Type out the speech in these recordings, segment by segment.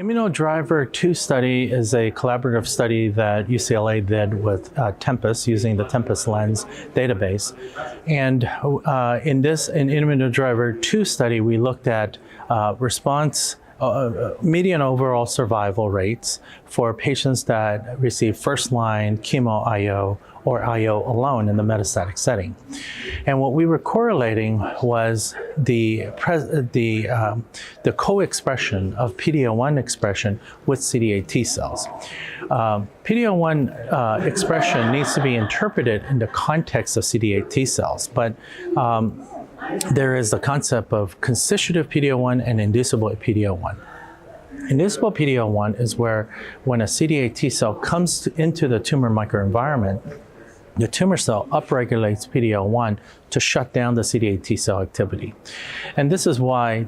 Immunodriver 2 study is a collaborative study that UCLA did with Tempus using the Tempus Lens database. And in Immunodriver 2 study, we looked at median overall survival rates for patients that receive first-line chemo IO or IO alone in the metastatic setting. And what we were correlating was the co-expression of PD-L1 expression with CD8 T cells. PD-L1 expression needs to be interpreted in the context of CD8 T cells, but there is the concept of constitutive PD-L1 and inducible PD-L1. Inducible PD-L1 is where when a CD8 T cell comes into the tumor microenvironment, the tumor cell upregulates PD-L1 to shut down the CD8 T cell activity. And this is why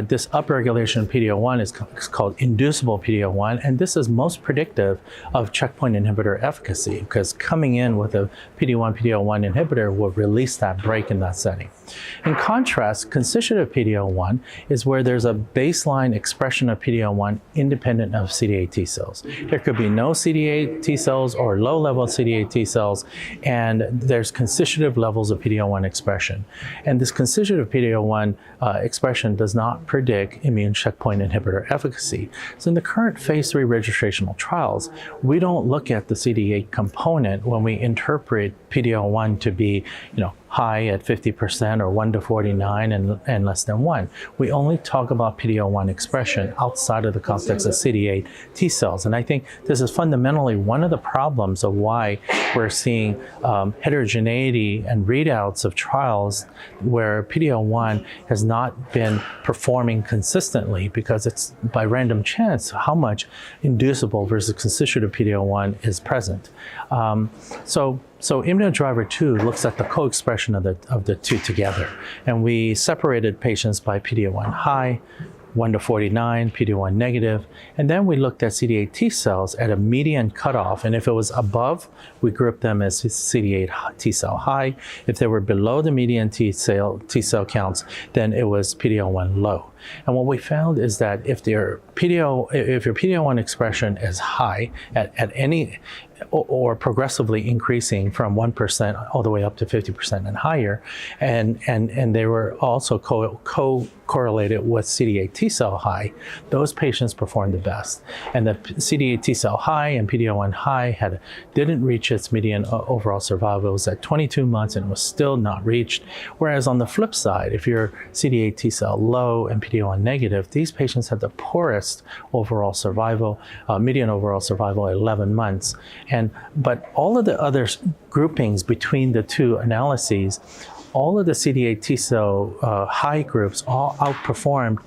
this upregulation of PD-L1 is called inducible PD-L1, and this is most predictive of checkpoint inhibitor efficacy, because coming in with a PD-1, PD-L1 inhibitor will release that break in that setting. In contrast, constitutive PD-L1 is where there's a baseline expression of PD-L1 independent of CD8 T cells. There could be no CD8 T cells or low-level CD8 T cells, and there's constitutive levels of PD-L1 expression. And this constitutive PD-L1 expression does not predict immune checkpoint inhibitor efficacy. So in the current phase 3 registrational trials, we don't look at the CD8 component when we interpret PD-L1 to be, high at 50% or 1 to 49 and less than 1. We only talk about PD-L1 expression outside of the context of CD8 T cells. And I think this is fundamentally one of the problems of why we're seeing heterogeneity and readouts of trials where PD-L1 has not been performing consistently, because it's by random chance how much inducible versus constitutive PD-L1 is present. So Immunodriver 2 looks at the co-expression of the two together. And we separated patients by PD-L1 high, 1 to 49, PD-1 negative, and then we looked at CD8 T cells at a median cutoff, and if it was above, we grouped them as CD8 T cell high. If they were below the median T cell counts, then it was PD-L1 low. And what we found is that if your PD-L1 expression is high at any or progressively increasing from 1% all the way up to 50% and higher, and they were also correlated with CD8 T cell high, those patients performed the best. And the CD8 T cell high and PD-L1 high didn't reach its median overall survival. It was at 22 months and was still not reached. Whereas on the flip side, if you're CD8 T cell low and PD-L1 negative, these patients had the poorest overall survival, median overall survival at 11 months. But all of the other groupings between the two analyses, all of the CD8 T cell high groups all outperformed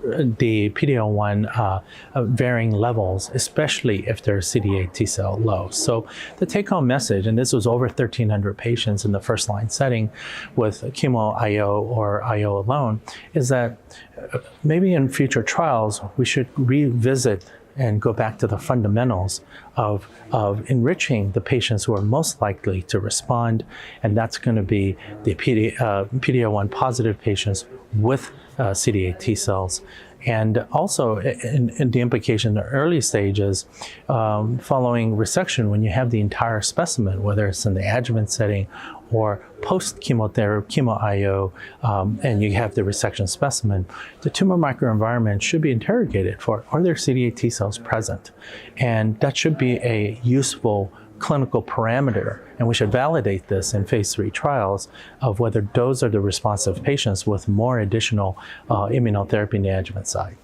the PD-L1 varying levels, especially if they're CD8 T cell low. So the take-home message, and this was over 1,300 patients in the first-line setting with chemo IO or IO alone, is that maybe in future trials we should revisit and go back to the fundamentals of enriching the patients who are most likely to respond, and that's going to be the PD-L1 positive patients with CD8 T cells. And also in the implication in the early stages, following resection, when you have the entire specimen, whether it's in the adjuvant setting or post-chemotherapy, chemo IO, and you have the resection specimen, the tumor microenvironment should be interrogated for, are there CD8 T cells present? And that should be a useful clinical parameter, and we should validate this in phase 3 trials of whether those are the responsive patients with more additional immunotherapy in the adjuvant side.